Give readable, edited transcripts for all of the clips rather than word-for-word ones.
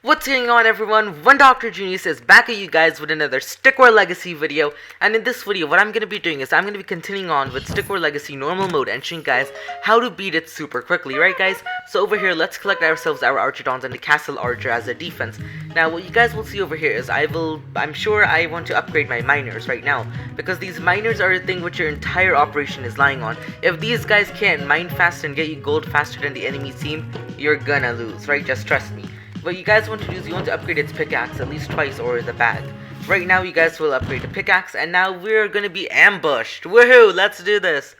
What's going on, everyone? One Dr. Genius is back at you guys with another Stick War Legacy video. And in this video, what I'm going to be doing is I'm going to be continuing on with Stick War Legacy normal mode and showing guys how to beat it super quickly, right guys? So over here, let's collect ourselves our Archidons and the Castle Archer as a defense. Now what you guys will see over here is I'm sure I want to upgrade my miners right now, because these miners are a thing which your entire operation is lying on. If these guys can't mine fast and get you gold faster than the enemy team, you're gonna lose, right? Just trust me. What you guys want to do is you want to upgrade its pickaxe at least twice, or the bag. Right now you guys will upgrade the pickaxe, and now we're gonna be ambushed. Woohoo! Let's do this!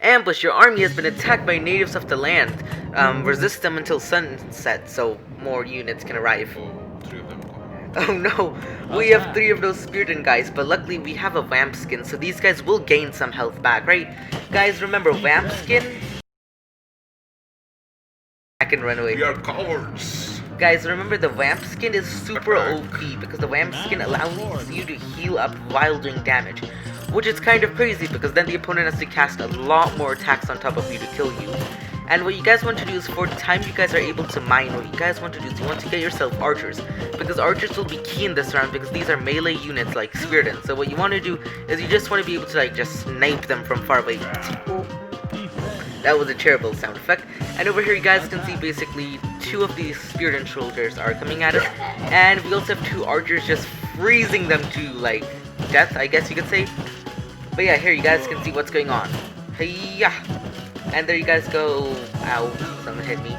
Ambush. Your army has been attacked by natives of the land. Resist them until sunset, so more units can arrive. Oh no, we have 3 of those Spirited guys, but luckily we have a Vamp skin, so these guys will gain some health back, right? Guys, remember, Vamp skin? I can run away. We are cowards. Guys, remember the Vamp skin is super OP because the Vamp skin allows you to heal up while doing damage. Which is kind of crazy because then the opponent has to cast a lot more attacks on top of you to kill you. And what you guys want to do is, for the time you guys are able to mine, what you guys want to do is you want to get yourself archers. Because archers will be key in this round because these are melee units like Spirited. So what you want to do is you just want to be able to like just snipe them from far away. That was a terrible sound effect. And over here you guys can see basically 2 of these Spirited soldiers are coming at us. And we also have 2 archers just freezing them to like death, I guess you could say. But yeah, here you guys can see what's going on. Hey-ya! And there you guys go. Ow, someone hit me.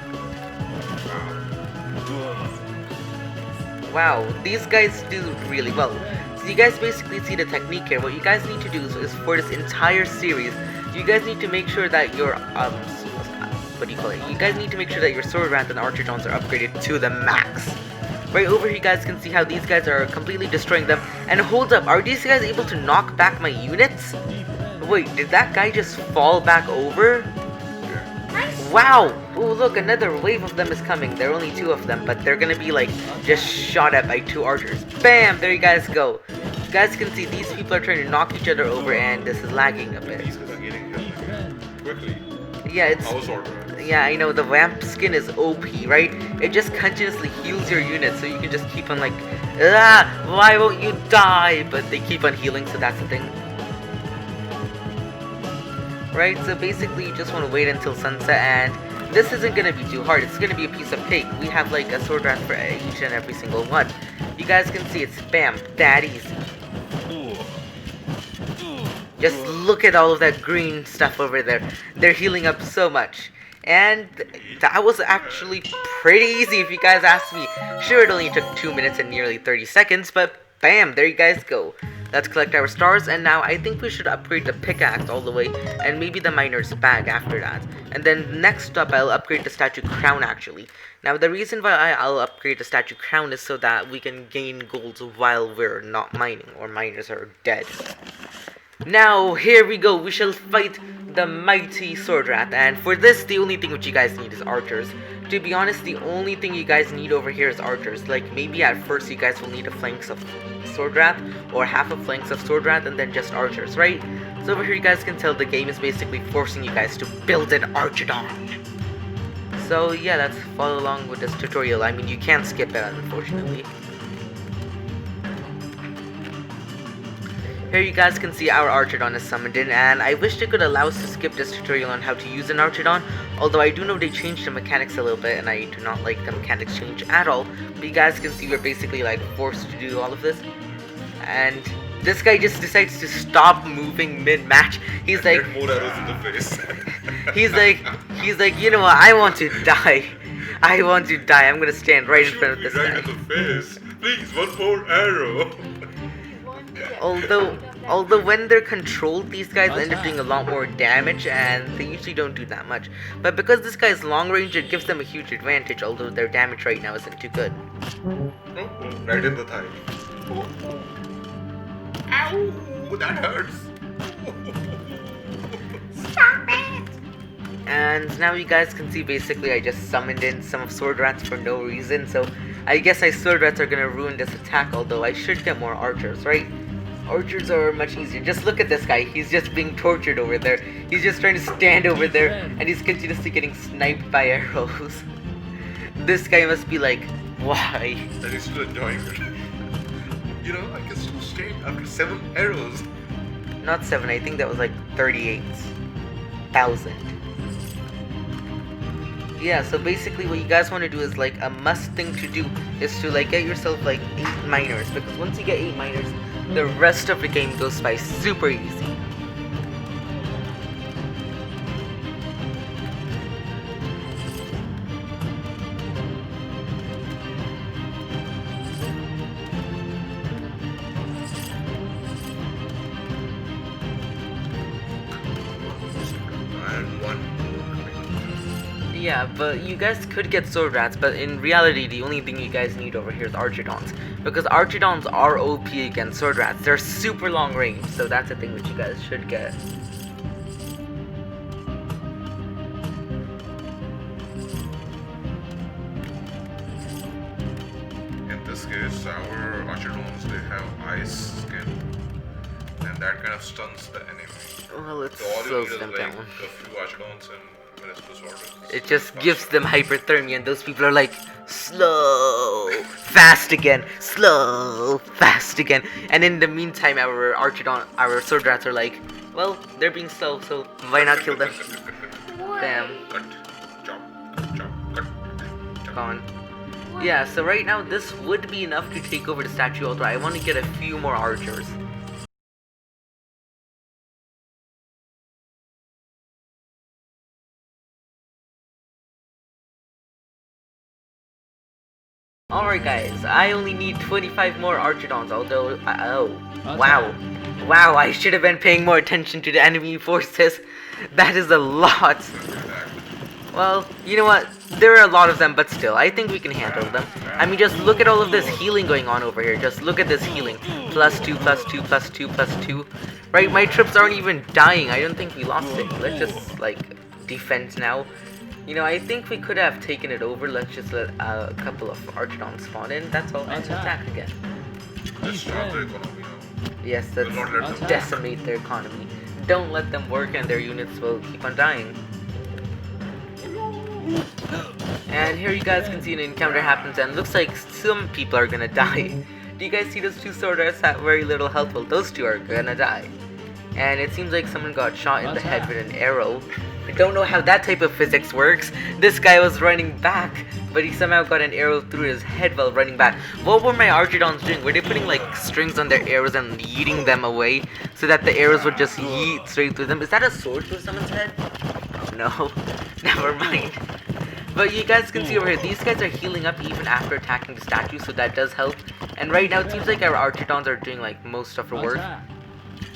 Wow, these guys do really well. So you guys basically see the technique here. What you guys need to do is for this entire series, you guys need to make sure that your you guys need to make sure that your Swordwrath and Archidons are upgraded to the max. Right over here you guys can see how these guys are completely destroying them. And hold up, are these guys able to knock back my units? Wait, did that guy just fall back over? Wow! Oh look, another wave of them is coming. There are only 2 of them, but they're gonna be like just shot at by 2 archers. Bam! There you guys go. You guys can see these people are trying to knock each other over, and this is lagging a bit. Quickly. Yeah, yeah, I know, the Vamp skin is OP, right? It just continuously heals your units, so you can just keep on like, why won't you die? But they keep on healing, so that's the thing. Right, so basically you just want to wait until sunset, and this isn't going to be too hard. It's going to be a piece of cake. We have like a Swordwrath for each and every single one. You guys can see it's bam, that easy. Just look at all of that green stuff over there. They're healing up so much. And that was actually pretty easy if you guys ask me. Sure, it only took 2 minutes and nearly 30 seconds, but bam, there you guys go. Let's collect our stars, and now I think we should upgrade the pickaxe all the way, and maybe the miner's bag after that. And then next up, I'll upgrade the statue crown actually. Now the reason why I'll upgrade the statue crown is so that we can gain gold while we're not mining, or miners are dead. Now, here we go, we shall fight the mighty Swordwrath, and for this, the only thing which you guys need is archers. To be honest, the only thing you guys need over here is archers. Like, maybe at first you guys will need a flanks of Swordwrath, or half a flanks of Swordwrath, and then just archers, right? So over here you guys can tell the game is basically forcing you guys to build an Archidon. So yeah, let's follow along with this tutorial. I mean, you can't skip it, unfortunately. Here you guys can see our Archidon is summoned in, and I wish they could allow us to skip this tutorial on how to use an Archidon, although I do know they changed the mechanics a little bit, and I do not like the mechanics change at all. But you guys can see we're basically like forced to do all of this, and this guy just decides to stop moving mid-match. He's like, more arrows in the face. he's like, you know what, I want to die. I want to die. I'm gonna stand right in front of this guy. Right in the face. Please, one more arrow. Although when they're controlled, these guys end up doing a lot more damage, and they usually don't do that much. But because this guy's long range, it gives them a huge advantage, although their damage right now isn't too good. Right in the thigh. Ow! That hurts! Stop it! And now you guys can see basically I just summoned in some of Swordwraths for no reason, so I guess my Swordwraths are gonna ruin this attack, although I should get more archers, right? Archers are much easier. Just look at this guy. He's just being tortured over there. He's just trying to stand over there, and he's continuously getting sniped by arrows. This guy must be like Why? That he's still enjoying it. You know, I can still stay after 7 arrows. Not 7, I think that was like 38,000. Yeah, so basically what you guys want to do is like a must thing to do is to like get yourself like 8 miners, because once you get 8 miners, the rest of the game goes by super easy. And 1 more. Yeah, but you guys could get Swordwraths, but in reality, the only thing you guys need over here is Archidons. Because Archidons are OP against Swordwraths. They're super long range, so that's a thing which you guys should get. In this case, our Archidons, they have ice skin. And that kind of stuns the enemy. Well, it So all you slows need them is like down. a few Archidons and Municipal Swords. It just gives them hyperthermia, and those people are like, slow, fast again, slow, fast again. And in the meantime, our Swordwraths are like, well, they're being slow, so why not kill them? Damn, Cut, chop, chop, cut, chop. gone. Yeah, so right now, this would be enough to take over the statue, although I want to get a few more archers. Alright guys, I only need 25 more Archidons, although, wow. Wow, I should have been paying more attention to the enemy forces. That is a lot. Well, you know what, there are a lot of them, but still, I think we can handle them. I mean, just look at all of this healing going on over here. Just look at this healing. +2, +2, +2, +2. Right, my troops aren't even dying. I don't think we lost it. Let's just, like, defend now. You know, I think we could have taken it over. Let's just let a couple of Archidons spawn in. That's all. And attack again. Let's start the economy now. Yes, We'll not let let's them decimate their economy. Don't let them work and their units will keep on dying. And here you guys can see an encounter happens and looks like some people are gonna die. Do you guys see those 2 Swordwraths at very little health? Well, those 2 are gonna die. And it seems like someone got shot in the head with an arrow. I don't know how that type of physics works. This guy was running back, but he somehow got an arrow through his head while running back. What were my Archidons doing? Were they putting like strings on their arrows and yeeting them away so that the arrows would just yeet straight through them? Is that a sword through someone's head? No, never mind. But you guys can see over here, these guys are healing up even after attacking the statue, so that does help. And right now it seems like our Archidons are doing like most of the work.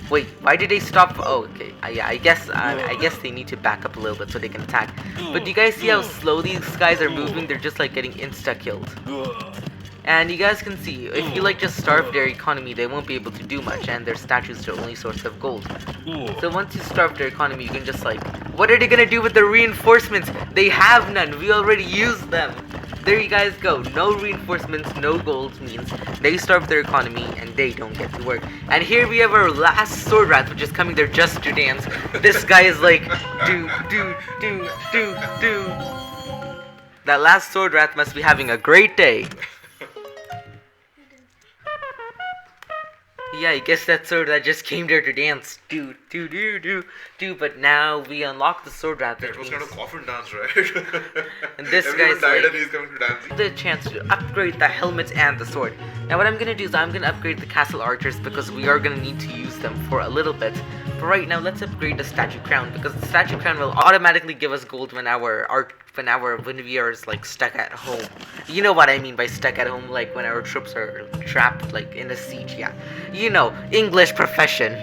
Wait, why did they stop? Oh, okay. Yeah, I guess they need to back up a little bit so they can attack. But do you guys see how slow these guys are moving? They're just like getting insta-killed. And you guys can see, if you like just starve their economy, they won't be able to do much, and their statues are their only source of gold. So once you starve their economy, you can just like, what are they gonna do with the reinforcements? They have none. We already used them. There you guys go. No reinforcements, no gold means they starve their economy and they don't get to work. And here we have our last Swordwrath, which is coming there just to dance. This guy is like, do. That last Swordwrath must be having a great day. Yeah, I guess that Swordwrath just came there to dance. Do. But now we unlock the Swordwrath. That was kind of coffin dance, right? And this Everyone guy's died like, and he's coming to dance. the chance to upgrade the helmets and the sword. Now what I'm gonna do is I'm gonna upgrade the castle archers because we are gonna need to use them for a little bit. But right now let's upgrade the statue crown because the statue crown will automatically give us gold when when we are like stuck at home. You know what I mean by stuck at home, like when our troops are trapped like in a siege. Yeah, you know, English profession.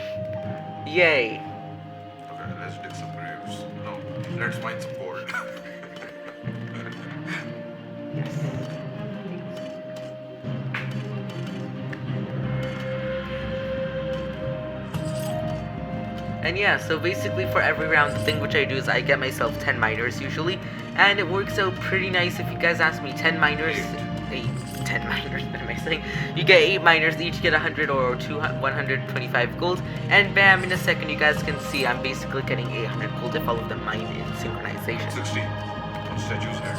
Yay. Okay, let's dig some graves. No, let's mine some gold. And yeah, so basically for every round, the thing which I do is I get myself 10 miners usually, and it works out pretty nice if you guys ask me. 10 miners, 10 miners, what am I saying? You get 8 miners, each get 100 or 125 gold, and bam, in a second you guys can see I'm basically getting 800 gold if all of them mine in synchronization. 60. What statues here?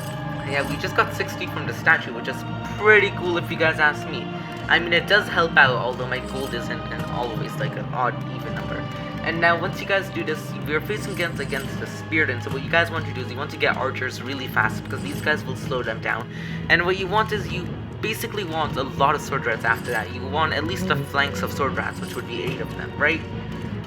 Yeah, we just got 60 from the statue, which is pretty cool if you guys ask me. I mean, it does help out, although my gold isn't always like an odd, even number. And now, once you guys do this, we're facing against the spirit, and so what you guys want to do is you want to get archers really fast, because these guys will slow them down. And what you want is you basically want a lot of Swordwraths after that. You want at least the flanks of Swordwraths, which would be 8 of them, right?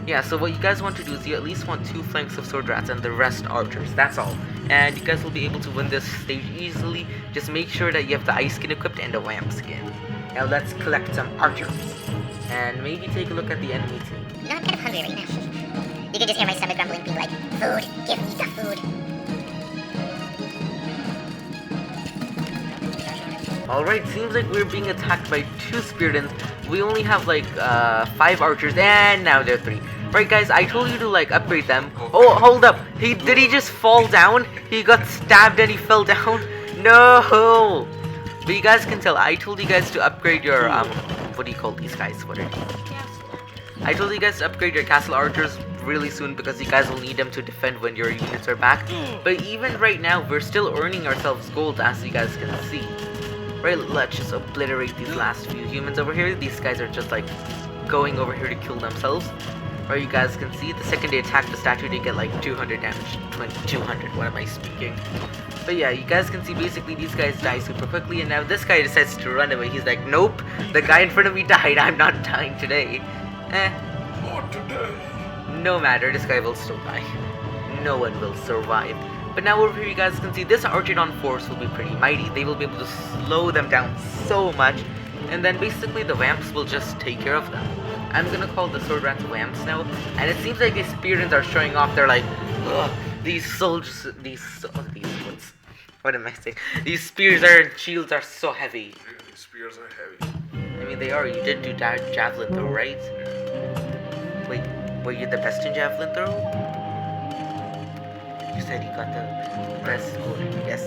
Yeah, so what you guys want to do is you at least want 2 flanks of Swordwraths and the rest archers, that's all. And you guys will be able to win this stage easily. Just make sure that you have the ice skin equipped and the wham skin. Now let's collect some archers. And maybe take a look at the enemy team. You know, I'm kind of hungry right now. You can just hear my stomach grumbling, being like, food, give me the food. Alright, seems like we're being attacked by 2 spiritans. We only have like 5 archers, and now they're 3. Right guys, I told you to like upgrade them. Oh, hold up. Did he just fall down? He got stabbed and he fell down? No! But you guys can tell, I told you guys to upgrade your, what do you call these guys? What are these? I told you guys to upgrade your castle archers really soon because you guys will need them to defend when your units are back. But even right now, we're still earning ourselves gold, as you guys can see. Right, let's just obliterate these last few humans over here. These guys are just like going over here to kill themselves. Right, you guys can see the second they attack the statue, they get like 200 damage. 200, what am I speaking? But yeah, you guys can see basically these guys die super quickly, and now this guy decides to run away. He's like, nope, the guy in front of me died, I'm not dying today. Not today. No matter, this guy will still die. No one will survive. But now over here you guys can see this Archidon force will be pretty mighty. They will be able to slow them down so much. And then basically the Vamps will just take care of them. I'm gonna call the Swordwrath Vamps now. And it seems like these Spiritans are showing off. They're like, ugh, these soldiers, what am I saying? These spears and shields are so heavy. Yeah, these spears are heavy. I mean, they are. You did do that javelin though, right? Wait, were you the best in javelin throw? You said you got the best score. Yes.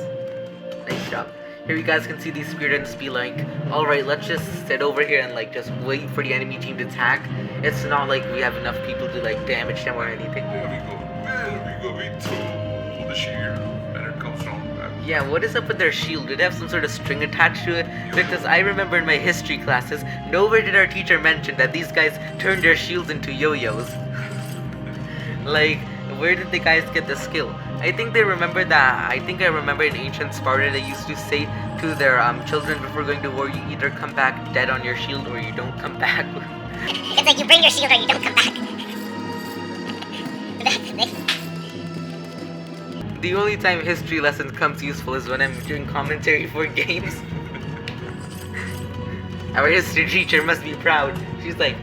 Nice job. Here you guys can see these Spiritans be like, alright, let's just sit over here and like just wait for the enemy team to attack. It's not like we have enough people to like damage them or anything. There we go. We throw the shield and it comes from that. Yeah, what is up with their shield? Did they have some sort of string attached to it? Because I remember in my history classes, nowhere did our teacher mention that these guys turned their shields into yo-yos. Like, where did the guys get the skill? I think they remember that. I think I remember in ancient Sparta they used to say to their children before going to war, you either come back dead on your shield or you don't come back. It's like you bring your shield or you don't come back. The only time history lesson comes useful is when I'm doing commentary for games. Our history teacher must be proud. She's like,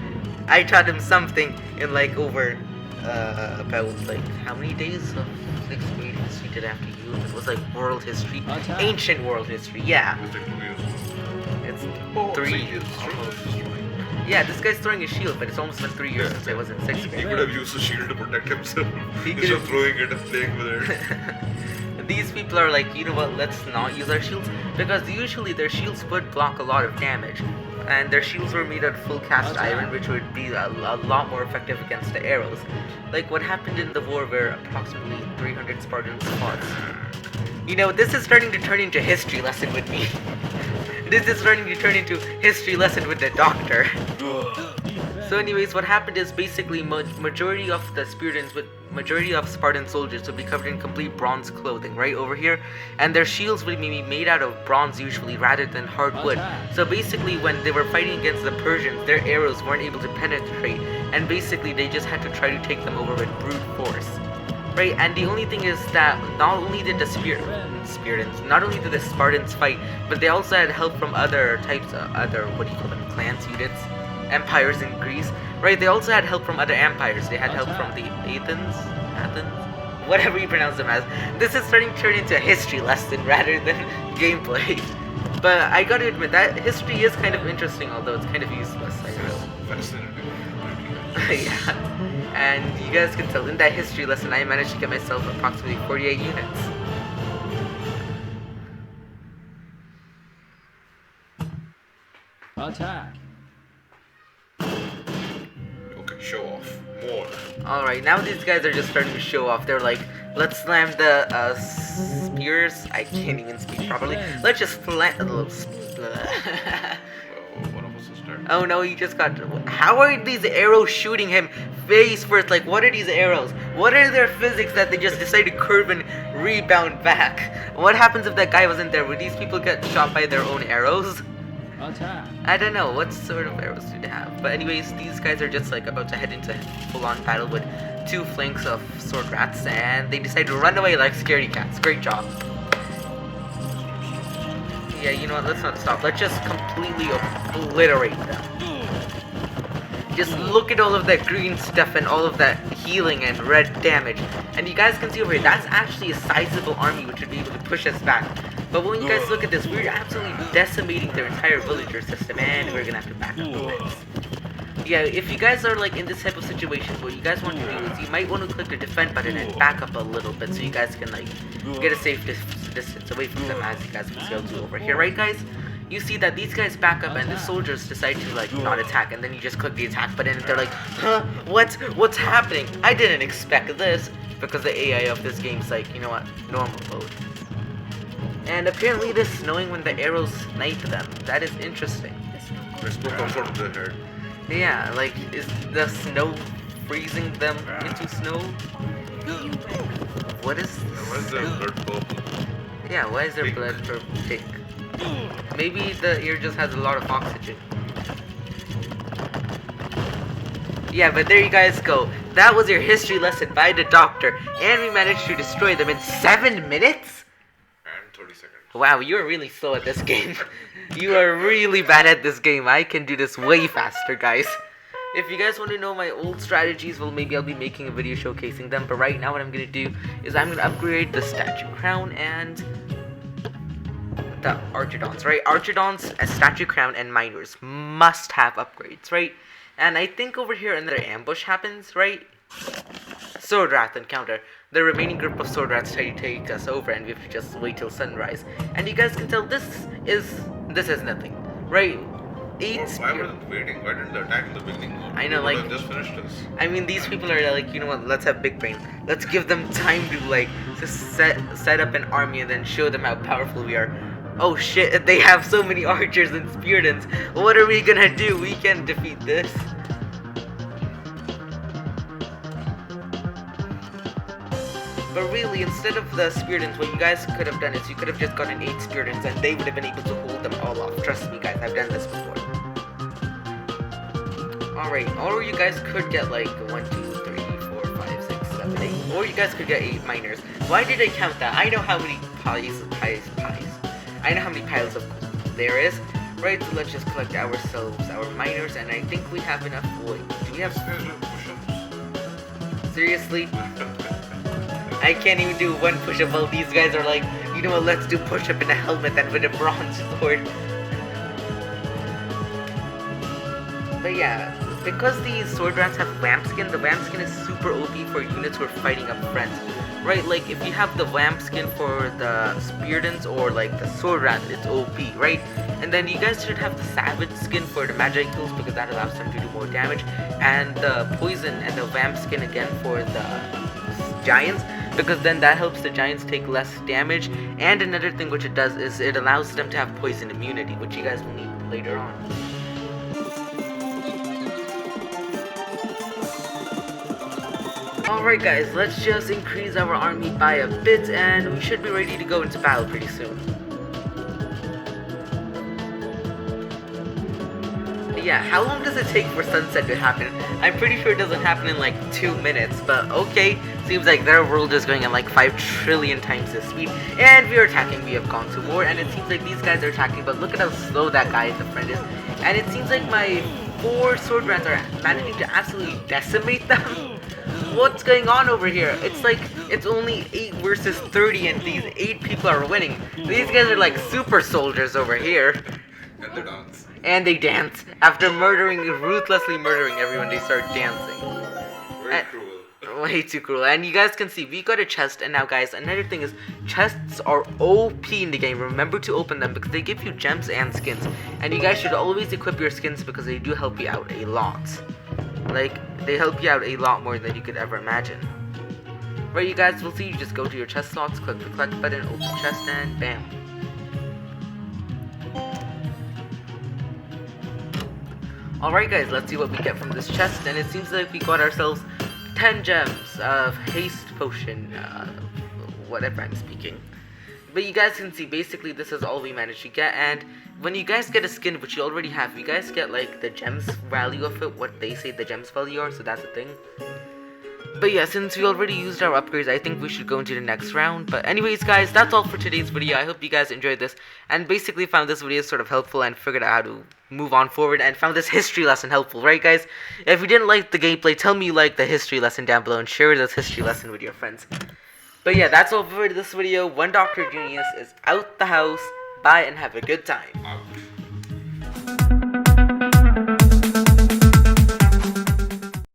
I taught him something in like over about like how many days of 6th grade history did I have to use? It was like world history, ancient world history. Yeah, It's like 2 years. it's 3 years. Yeah, this guy's throwing a shield, but it's almost been 3 years since I was in 6th He grade. could have used the shield to protect himself. He Instead of could've- throwing it and playing with it. These people are like, you know what, let's not use our shields, because usually their shields would block a lot of damage, and their shields were made out of full cast iron, which would be a lot more effective against the arrows. Like what happened in the war where approximately 300 Spartans fought. You know, this is starting to turn into history lesson with me. This is starting to turn into history lesson with the doctor. So anyways, what happened is basically majority of the majority of Spartan soldiers would be covered in complete bronze clothing right over here, and their shields would be made out of bronze usually rather than hard wood. So basically when they were fighting against the Persians, their arrows weren't able to penetrate, and basically they just had to try to take them over with brute force. Right, and the only thing is that not only did the Spartans fight, but they also had help from other types of what do you call them, clans, units, empires in Greece. Right, they also had help from other empires. They had help from the Athens, whatever you pronounce them as. This is starting to turn into a history lesson rather than gameplay. But I gotta admit that history is kind of interesting, although it's kind of useless. I know. Fascinating. Yeah. And you guys can tell in that history lesson I managed to get myself approximately 48 units. Attack. Okay, show off. More. Alright, now these guys are just starting to show off. They're like, Let's slam the spears. I can't even speak properly. Let's just slam the little. One of us will start. Oh no, he just got. How are these arrows shooting him face first? Like, what are these arrows? What are their physics that they just decide to curve and rebound back? What happens if that guy wasn't there? Would these people get shot by their own arrows? I don't know. What sort of arrows do they have? But anyways, these guys are just like about to head into full-on battle with 2 flanks of Swordwraths, and they decide to run away like scaredy cats. Great job. Yeah, you know what? Let's not stop. Let's just completely obliterate them. Just look at all of that green stuff and all of that healing and red damage. And you guys can see over here, that's actually a sizable army which would be able to push us back. But when you guys look at this, we're absolutely decimating their entire villager system, and we're gonna have to back up a bit. Yeah, if you guys are like in this type of situation, what you guys want to do is you might want to click the defend button and back up a little bit so you guys can like get a safe distance away from them, as you guys can see I'll do over here, right guys? You see that these guys back up and the soldiers decide to like not attack, and then you just click the attack button and they're like, huh? What's happening? I didn't expect this, because the AI of this game is like, you know what, normal mode. And apparently it is snowing when the arrows snipe them. That is interesting. Smoke comes out of the head. Yeah, like, is the snow freezing them into snow? What is this? Why is their blood purple? Yeah, why is their Pink. blood for pink? Maybe the ear just has a lot of oxygen. Yeah, but there you guys go. That was your history lesson by the doctor, and we managed to destroy them in 7 minutes? And 30 seconds. Wow, you are really slow at this game. You are really bad at this game. I can do this way faster, guys. If you guys want to know my old strategies, well, maybe I'll be making a video showcasing them. But right now what I'm going to do is I'm going to upgrade the statue crown and the Archidons, right? Archidons, a statue crown, and miners must have upgrades, right? And I think over here another ambush happens, right? Swordwrath encounter. The remaining group of Swordwraths try to take us over, and we have to just wait till sunrise. And you guys can tell this is nothing, right? Why were they waiting? Why didn't they attack in the beginning? I know, They like, would have just finished us. I mean, these people are like, you know what, let's have big brain. Let's give them time to like just set up an army and then show them how powerful we are. Oh shit, they have so many archers and spearheads. What are we gonna do? We can defeat this. But really, instead of the spearheads, what you guys could have done is you could have just gotten 8 spearheads and they would have been able to hold them all off. Trust me guys, I've done this before. Alright, or you guys could get like 1, 2, 3, 4, 5, 6, 7, 8. Or you guys could get 8 miners. Why did I count that? I know how many piles. I know how many piles of gold there is. Right, so let's just collect ourselves our miners, and I think we have enough wood. Do we have... Seriously? I can't even do 1 push-up while these guys are like, you know what, let's do push-up in a helmet and with a bronze sword. But yeah, because these Swordwraths have Vamp Skin, the Vamp Skin is super OP for units who are fighting up front. Right, like if you have the Vamp Skin for the Speardons or like the Swordwrath, it's OP, right? And then you guys should have the Savage Skin for the Magic Tools because that allows them to do more damage. And the Poison and the Vamp Skin again for the Giants, because then that helps the Giants take less damage. And another thing which it does is it allows them to have poison immunity, which you guys will need later on. Alright guys, let's just increase our army by a bit and we should be ready to go into battle pretty soon. Yeah, how long does it take for sunset to happen? I'm pretty sure it doesn't happen in like 2 minutes, but okay. Seems like their world is going at like 5 trillion times the speed. And we are attacking, we have gone to war, and it seems like these guys are attacking, but look at how slow that guy in the front is. And it seems like my 4 Swordwraths are managing to absolutely decimate them. What's going on over here? It's like, it's only 8 versus 30 and these 8 people are winning. These guys are like super soldiers over here. And they dance. And they dance. After ruthlessly murdering everyone, they start dancing. Very cruel. Way too cruel. And you guys can see, we got a chest. And now guys, another thing is, chests are OP in the game. Remember to open them because they give you gems and skins. And you guys should always equip your skins because they do help you out a lot. Like, they help you out a lot more than you could ever imagine. Right, you guys will see, you just go to your chest slots, click the collect button, open chest, and bam. Alright guys, let's see what we get from this chest, and it seems like we got ourselves 10 gems of haste potion, whatever I'm speaking. But you guys can see, basically this is all we managed to get, and when you guys get a skin, which you already have, you guys get like the gems value of it, what they say the gems value are, so that's a thing. But yeah, since we already used our upgrades, I think we should go into the next round. But anyways guys, that's all for today's video. I hope you guys enjoyed this and basically found this video sort of helpful and figured out how to move on forward and found this history lesson helpful, right guys? If you didn't like the gameplay, tell me you liked the history lesson down below and share this history lesson with your friends. But yeah, that's all for this video. One Dr. Genius is out the house. Bye and have a good time.